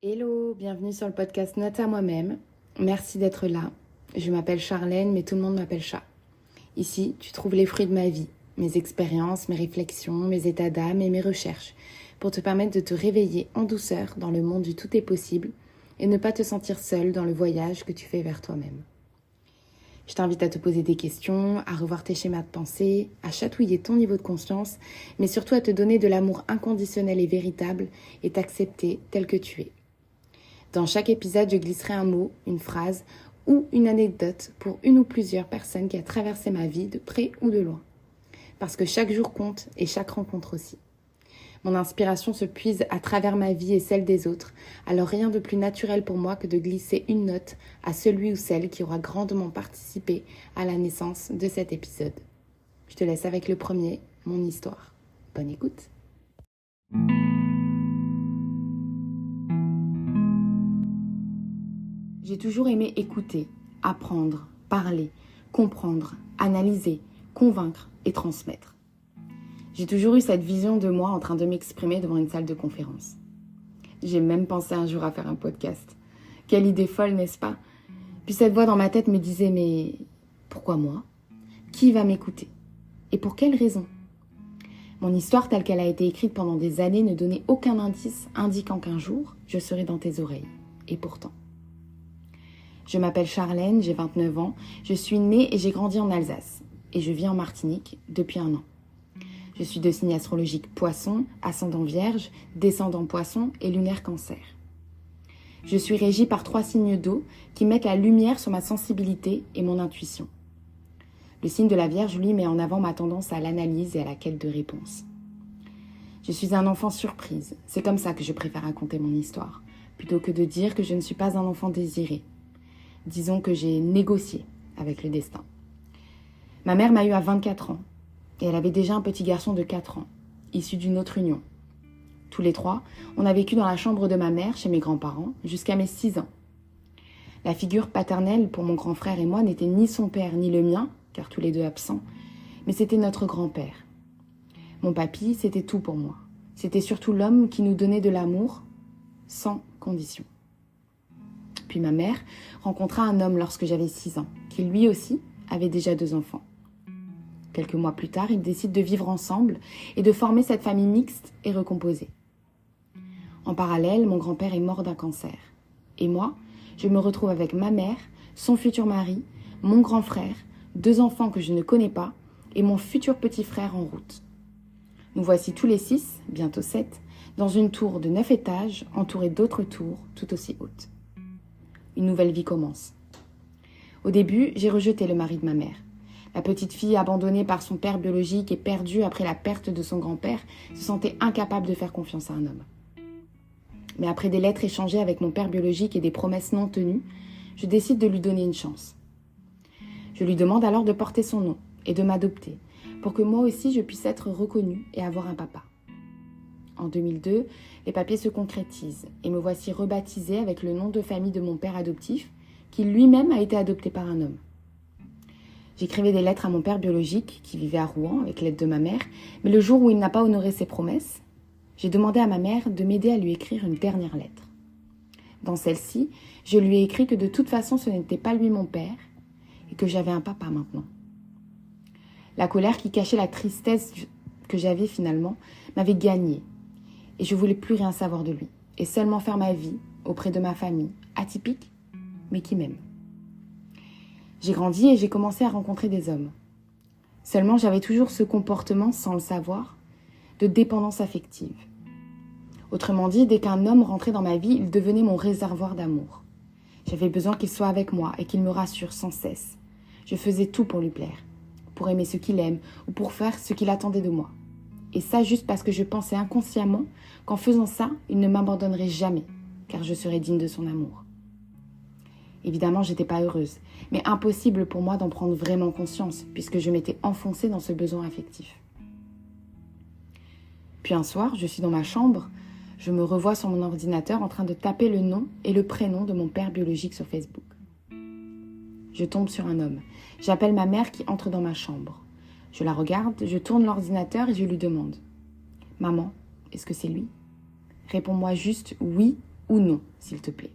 Hello, bienvenue sur le podcast Note à moi-même. Merci d'être là. Je m'appelle Charlène, mais tout le monde m'appelle Chat. Ici, tu trouves les fruits de ma vie, mes expériences, mes réflexions, mes états d'âme et mes recherches, pour te permettre de te réveiller en douceur dans le monde du tout est possible et ne pas te sentir seule dans le voyage que tu fais vers toi-même. Je t'invite à te poser des questions, à revoir tes schémas de pensée, à chatouiller ton niveau de conscience, mais surtout à te donner de l'amour inconditionnel et véritable et t'accepter tel que tu es. Dans chaque épisode, je glisserai un mot, une phrase ou une anecdote pour une ou plusieurs personnes qui a traversé ma vie de près ou de loin. Parce que chaque jour compte et chaque rencontre aussi. Mon inspiration se puise à travers ma vie et celle des autres, alors rien de plus naturel pour moi que de glisser une note à celui ou celle qui aura grandement participé à la naissance de cet épisode. Je te laisse avec le premier, mon histoire. Bonne écoute. J'ai toujours aimé écouter, apprendre, parler, comprendre, analyser, convaincre et transmettre. J'ai toujours eu cette vision de moi en train de m'exprimer devant une salle de conférence. J'ai même pensé un jour à faire un podcast. Quelle idée folle, n'est-ce pas? Puis cette voix dans ma tête me disait, mais pourquoi moi? Qui va m'écouter? Et pour quelle raison? Mon histoire telle qu'elle a été écrite pendant des années ne donnait aucun indice indiquant qu'un jour, je serai dans tes oreilles. Et pourtant. Je m'appelle Charlène, j'ai 29 ans, je suis née et j'ai grandi en Alsace. Et je vis en Martinique depuis 1 an. Je suis de signe astrologique Poisson, ascendant Vierge, descendant Poisson et lunaire Cancer. Je suis régie par 3 signes d'eau qui mettent la lumière sur ma sensibilité et mon intuition. Le signe de la Vierge, lui, met en avant ma tendance à l'analyse et à la quête de réponses. Je suis un enfant surprise, c'est comme ça que je préfère raconter mon histoire, plutôt que de dire que je ne suis pas un enfant désiré. Disons que j'ai négocié avec le destin. Ma mère m'a eu à 24 ans et elle avait déjà un petit garçon de 4 ans, issu d'une autre union. Tous les 3, on a vécu dans la chambre de ma mère chez mes grands-parents jusqu'à mes 6 ans. La figure paternelle pour mon grand frère et moi n'était ni son père ni le mien, car tous les 2 absents, mais c'était notre grand-père. Mon papy, c'était tout pour moi. C'était surtout l'homme qui nous donnait de l'amour sans condition. Puis ma mère rencontra un homme lorsque j'avais 6 ans, qui lui aussi avait déjà 2 enfants. Quelques mois plus tard, ils décident de vivre ensemble et de former cette famille mixte et recomposée. En parallèle, mon grand-père est mort d'un cancer. Et moi, je me retrouve avec ma mère, son futur mari, mon grand frère, 2 enfants que je ne connais pas et mon futur petit frère en route. Nous voici tous les 6, bientôt 7, dans une tour de 9 étages entourée d'autres tours tout aussi hautes. Une nouvelle vie commence. Au début, j'ai rejeté le mari de ma mère. La petite fille abandonnée par son père biologique et perdue après la perte de son grand-père se sentait incapable de faire confiance à un homme. Mais après des lettres échangées avec mon père biologique et des promesses non tenues, je décide de lui donner une chance. Je lui demande alors de porter son nom et de m'adopter, pour que moi aussi je puisse être reconnue et avoir un papa. En 2002, les papiers se concrétisent et me voici rebaptisée avec le nom de famille de mon père adoptif, qui lui-même a été adopté par un homme. J'écrivais des lettres à mon père biologique, qui vivait à Rouen avec l'aide de ma mère, mais le jour où il n'a pas honoré ses promesses, j'ai demandé à ma mère de m'aider à lui écrire une dernière lettre. Dans celle-ci, je lui ai écrit que de toute façon ce n'était pas lui mon père et que j'avais un papa maintenant. La colère qui cachait la tristesse que j'avais finalement m'avait gagnée. Et je voulais plus rien savoir de lui, et seulement faire ma vie auprès de ma famille, atypique, mais qui m'aime. J'ai grandi et j'ai commencé à rencontrer des hommes. Seulement, j'avais toujours ce comportement, sans le savoir, de dépendance affective. Autrement dit, dès qu'un homme rentrait dans ma vie, il devenait mon réservoir d'amour. J'avais besoin qu'il soit avec moi et qu'il me rassure sans cesse. Je faisais tout pour lui plaire, pour aimer ce qu'il aime ou pour faire ce qu'il attendait de moi. Et ça juste parce que je pensais inconsciemment qu'en faisant ça, il ne m'abandonnerait jamais, car je serais digne de son amour. Évidemment, j'étais pas heureuse, mais impossible pour moi d'en prendre vraiment conscience, puisque je m'étais enfoncée dans ce besoin affectif. Puis un soir, je suis dans ma chambre, je me revois sur mon ordinateur en train de taper le nom et le prénom de mon père biologique sur Facebook. Je tombe sur un homme. J'appelle ma mère qui entre dans ma chambre. Je la regarde, je tourne l'ordinateur et je lui demande « Maman, est-ce que c'est lui ?» Réponds-moi juste « oui » ou non, s'il te plaît.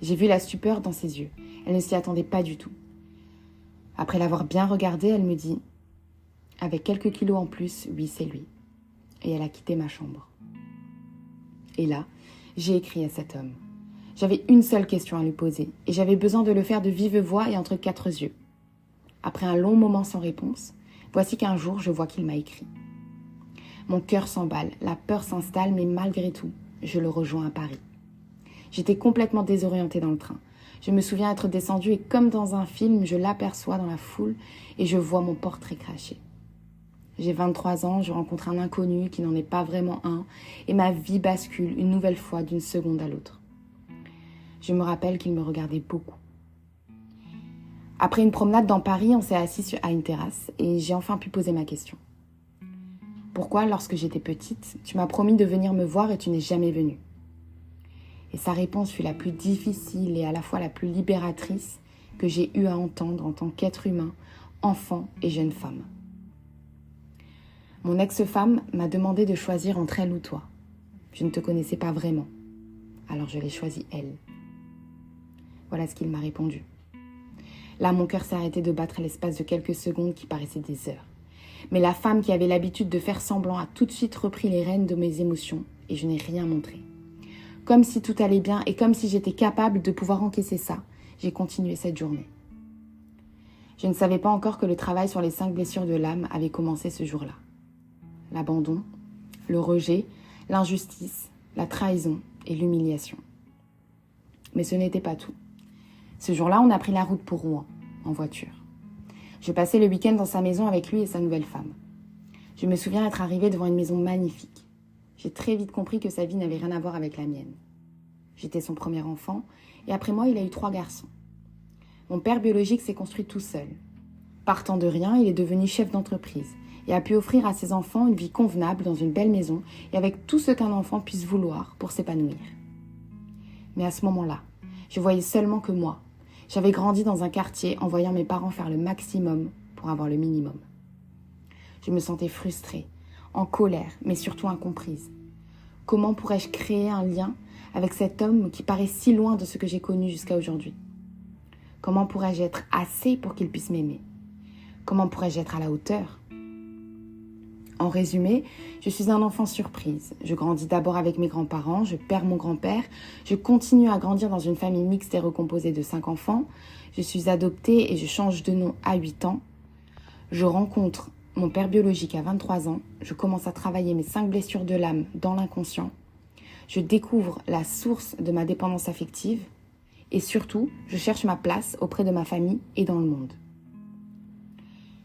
J'ai vu la stupeur dans ses yeux. Elle ne s'y attendait pas du tout. Après l'avoir bien regardé, elle me dit « Avec quelques kilos en plus, oui, c'est lui. » Et elle a quitté ma chambre. Et là, j'ai écrit à cet homme. J'avais une seule question à lui poser et j'avais besoin de le faire de vive voix et entre quatre yeux. Après un long moment sans réponse, voici qu'un jour, je vois qu'il m'a écrit. Mon cœur s'emballe, la peur s'installe, mais malgré tout, je le rejoins à Paris. J'étais complètement désorientée dans le train. Je me souviens être descendue et comme dans un film, je l'aperçois dans la foule et je vois mon portrait craché. J'ai 23 ans, je rencontre un inconnu qui n'en est pas vraiment un et ma vie bascule une nouvelle fois d'une seconde à l'autre. Je me rappelle qu'il me regardait beaucoup. Après une promenade dans Paris, on s'est assis à une terrasse et j'ai enfin pu poser ma question. Pourquoi, lorsque j'étais petite, tu m'as promis de venir me voir et tu n'es jamais venue ? Et sa réponse fut la plus difficile et à la fois la plus libératrice que j'ai eu à entendre en tant qu'être humain, enfant et jeune femme. Mon ex-femme m'a demandé de choisir entre elle ou toi. Je ne te connaissais pas vraiment, alors je l'ai choisie elle. Voilà ce qu'il m'a répondu. Là, mon cœur s'est arrêté de battre à l'espace de quelques secondes qui paraissaient des heures. Mais la femme qui avait l'habitude de faire semblant a tout de suite repris les rênes de mes émotions et je n'ai rien montré. Comme si tout allait bien et comme si j'étais capable de pouvoir encaisser ça, j'ai continué cette journée. Je ne savais pas encore que le travail sur les 5 blessures de l'âme avait commencé ce jour-là. L'abandon, le rejet, l'injustice, la trahison et l'humiliation. Mais ce n'était pas tout. Ce jour-là, on a pris la route pour Rouen, en voiture. Je passais le week-end dans sa maison avec lui et sa nouvelle femme. Je me souviens être arrivée devant une maison magnifique. J'ai très vite compris que sa vie n'avait rien à voir avec la mienne. J'étais son premier enfant et après moi, il a eu 3 garçons. Mon père biologique s'est construit tout seul. Partant de rien, il est devenu chef d'entreprise et a pu offrir à ses enfants une vie convenable dans une belle maison et avec tout ce qu'un enfant puisse vouloir pour s'épanouir. Mais à ce moment-là, je voyais seulement que moi. J'avais grandi dans un quartier en voyant mes parents faire le maximum pour avoir le minimum. Je me sentais frustrée, en colère, mais surtout incomprise. Comment pourrais-je créer un lien avec cet homme qui paraît si loin de ce que j'ai connu jusqu'à aujourd'hui ? Comment pourrais-je être assez pour qu'il puisse m'aimer ? Comment pourrais-je être à la hauteur ? En résumé, je suis un enfant surprise. Je grandis d'abord avec mes grands-parents, je perds mon grand-père, je continue à grandir dans une famille mixte et recomposée de 5 enfants, je suis adoptée et je change de nom à 8 ans. Je rencontre mon père biologique à 23 ans, je commence à travailler mes 5 blessures de l'âme dans l'inconscient, je découvre la source de ma dépendance affective et surtout, je cherche ma place auprès de ma famille et dans le monde.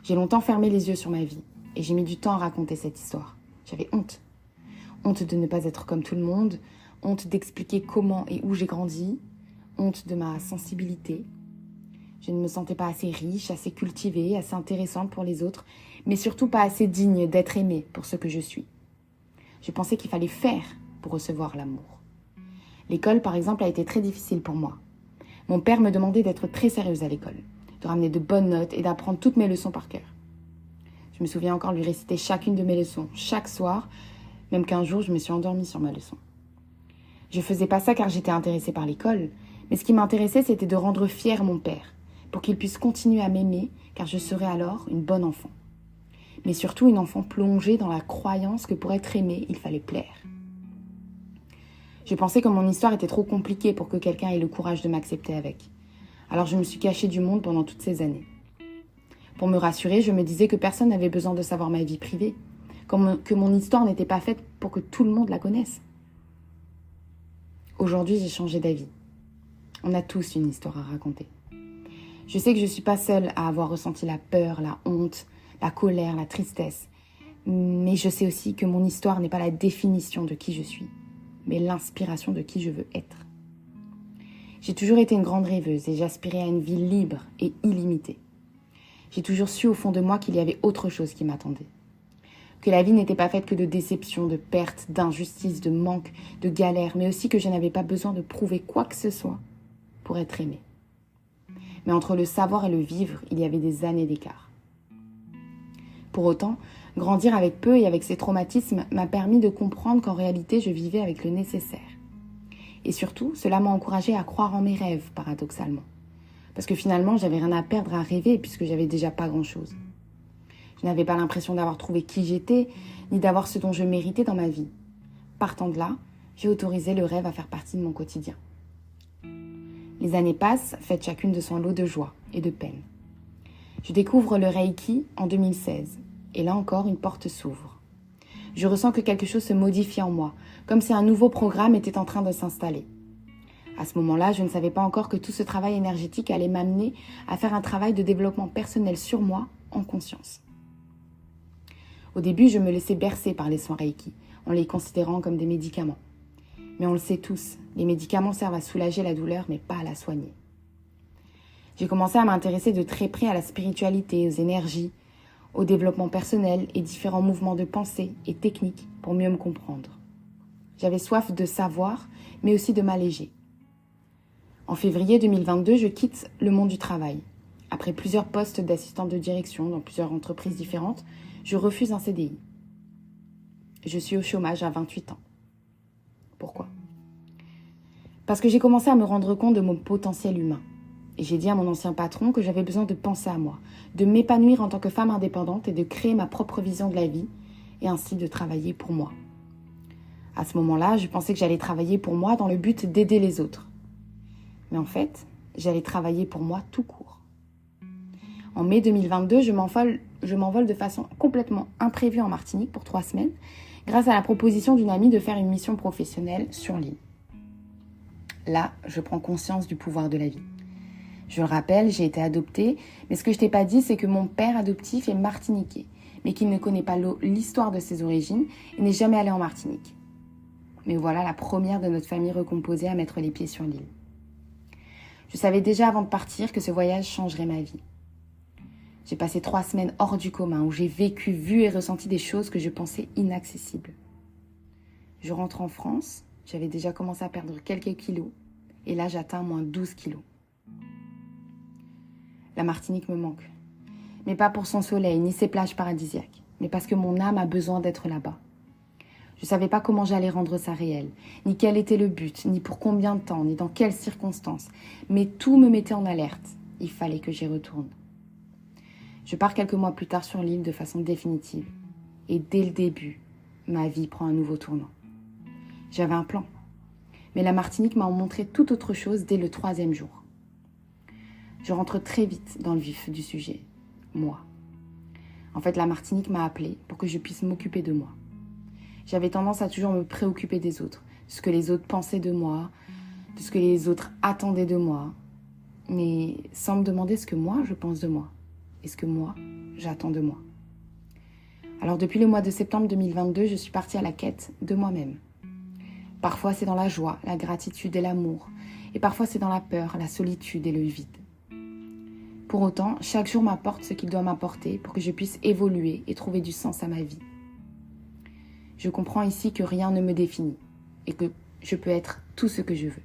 J'ai longtemps fermé les yeux sur ma vie. Et j'ai mis du temps à raconter cette histoire. J'avais honte. Honte de ne pas être comme tout le monde, honte d'expliquer comment et où j'ai grandi, honte de ma sensibilité. Je ne me sentais pas assez riche, assez cultivée, assez intéressante pour les autres, mais surtout pas assez digne d'être aimée pour ce que je suis. Je pensais qu'il fallait faire pour recevoir l'amour. L'école, par exemple, a été très difficile pour moi. Mon père me demandait d'être très sérieuse à l'école, de ramener de bonnes notes et d'apprendre toutes mes leçons par cœur. Je me souviens encore lui réciter chacune de mes leçons, chaque soir, même qu'un jour, je me suis endormie sur ma leçon. Je faisais pas ça car j'étais intéressée par l'école, mais ce qui m'intéressait, c'était de rendre fier mon père, pour qu'il puisse continuer à m'aimer, car je serais alors une bonne enfant. Mais surtout une enfant plongée dans la croyance que pour être aimée, il fallait plaire. Je pensais que mon histoire était trop compliquée pour que quelqu'un ait le courage de m'accepter avec. Alors je me suis cachée du monde pendant toutes ces années. Pour me rassurer, je me disais que personne n'avait besoin de savoir ma vie privée, que mon histoire n'était pas faite pour que tout le monde la connaisse. Aujourd'hui, j'ai changé d'avis. On a tous une histoire à raconter. Je sais que je ne suis pas seule à avoir ressenti la peur, la honte, la colère, la tristesse. Mais je sais aussi que mon histoire n'est pas la définition de qui je suis, mais l'inspiration de qui je veux être. J'ai toujours été une grande rêveuse et j'aspirais à une vie libre et illimitée. J'ai toujours su au fond de moi qu'il y avait autre chose qui m'attendait. Que la vie n'était pas faite que de déceptions, de pertes, d'injustices, de manques, de galères, mais aussi que je n'avais pas besoin de prouver quoi que ce soit pour être aimée. Mais entre le savoir et le vivre, il y avait des années d'écart. Pour autant, grandir avec peu et avec ces traumatismes m'a permis de comprendre qu'en réalité, je vivais avec le nécessaire. Et surtout, cela m'a encouragée à croire en mes rêves, paradoxalement. Parce que finalement, j'avais rien à perdre à rêver puisque j'avais déjà pas grand-chose. Je n'avais pas l'impression d'avoir trouvé qui j'étais, ni d'avoir ce dont je méritais dans ma vie. Partant de là, j'ai autorisé le rêve à faire partie de mon quotidien. Les années passent, faites chacune de son lot de joie et de peine. Je découvre le Reiki en 2016, et là encore, une porte s'ouvre. Je ressens que quelque chose se modifie en moi, comme si un nouveau programme était en train de s'installer. À ce moment-là, je ne savais pas encore que tout ce travail énergétique allait m'amener à faire un travail de développement personnel sur moi en conscience. Au début, je me laissais bercer par les soins Reiki, en les considérant comme des médicaments. Mais on le sait tous, les médicaments servent à soulager la douleur, mais pas à la soigner. J'ai commencé à m'intéresser de très près à la spiritualité, aux énergies, au développement personnel et différents mouvements de pensée et techniques pour mieux me comprendre. J'avais soif de savoir, mais aussi de m'alléger. En février 2022, je quitte le monde du travail. Après plusieurs postes d'assistante de direction dans plusieurs entreprises différentes, je refuse un CDI. Je suis au chômage à 28 ans. Pourquoi ? Parce que j'ai commencé à me rendre compte de mon potentiel humain. Et j'ai dit à mon ancien patron que j'avais besoin de penser à moi, de m'épanouir en tant que femme indépendante et de créer ma propre vision de la vie et ainsi de travailler pour moi. À ce moment-là, je pensais que j'allais travailler pour moi dans le but d'aider les autres. Mais en fait, j'allais travailler pour moi tout court. En mai 2022, je m'envole de façon complètement imprévue en Martinique pour 3 semaines grâce à la proposition d'une amie de faire une mission professionnelle sur l'île. Là, je prends conscience du pouvoir de la vie. Je le rappelle, j'ai été adoptée, mais ce que je t'ai pas dit, c'est que mon père adoptif est martiniquais, mais qu'il ne connaît pas l'histoire de ses origines et n'est jamais allé en Martinique. Mais voilà la première de notre famille recomposée à mettre les pieds sur l'île. Je savais déjà avant de partir que ce voyage changerait ma vie. J'ai passé 3 semaines hors du commun où j'ai vécu, vu et ressenti des choses que je pensais inaccessibles. Je rentre en France, j'avais déjà commencé à perdre quelques kilos et là j'atteins moins 12 kilos. La Martinique me manque, mais pas pour son soleil ni ses plages paradisiaques, mais parce que mon âme a besoin d'être là-bas. Je ne savais pas comment j'allais rendre ça réel, ni quel était le but, ni pour combien de temps, ni dans quelles circonstances, mais tout me mettait en alerte. Il fallait que j'y retourne. Je pars quelques mois plus tard sur l'île de façon définitive. Et dès le début, ma vie prend un nouveau tournant. J'avais un plan. Mais la Martinique m'a montré tout autre chose dès le 3e jour. Je rentre très vite dans le vif du sujet. Moi. En fait, la Martinique m'a appelée pour que je puisse m'occuper de moi. J'avais tendance à toujours me préoccuper des autres, de ce que les autres pensaient de moi, de ce que les autres attendaient de moi, mais sans me demander ce que moi je pense de moi. Et ce que moi, j'attends de moi. Alors depuis le mois de septembre 2022, je suis partie à la quête de moi-même. Parfois c'est dans la joie, la gratitude et l'amour. Et parfois c'est dans la peur, la solitude et le vide. Pour autant, chaque jour m'apporte ce qu'il doit m'apporter pour que je puisse évoluer et trouver du sens à ma vie. Je comprends ici que rien ne me définit et que je peux être tout ce que je veux.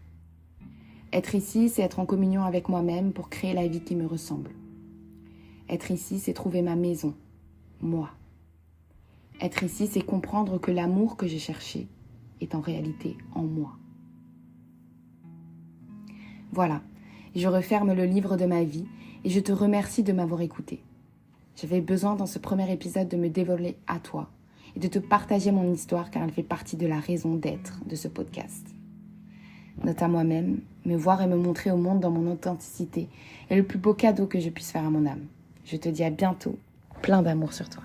Être ici, c'est être en communion avec moi-même pour créer la vie qui me ressemble. Être ici, c'est trouver ma maison, moi. Être ici, c'est comprendre que l'amour que j'ai cherché est en réalité en moi. Voilà, je referme le livre de ma vie et je te remercie de m'avoir écouté. J'avais besoin dans ce premier épisode de me dévoiler à toi et de te partager mon histoire car elle fait partie de la raison d'être de ce podcast. Note à moi-même, me voir et me montrer au monde dans mon authenticité est le plus beau cadeau que je puisse faire à mon âme. Je te dis à bientôt, plein d'amour sur toi.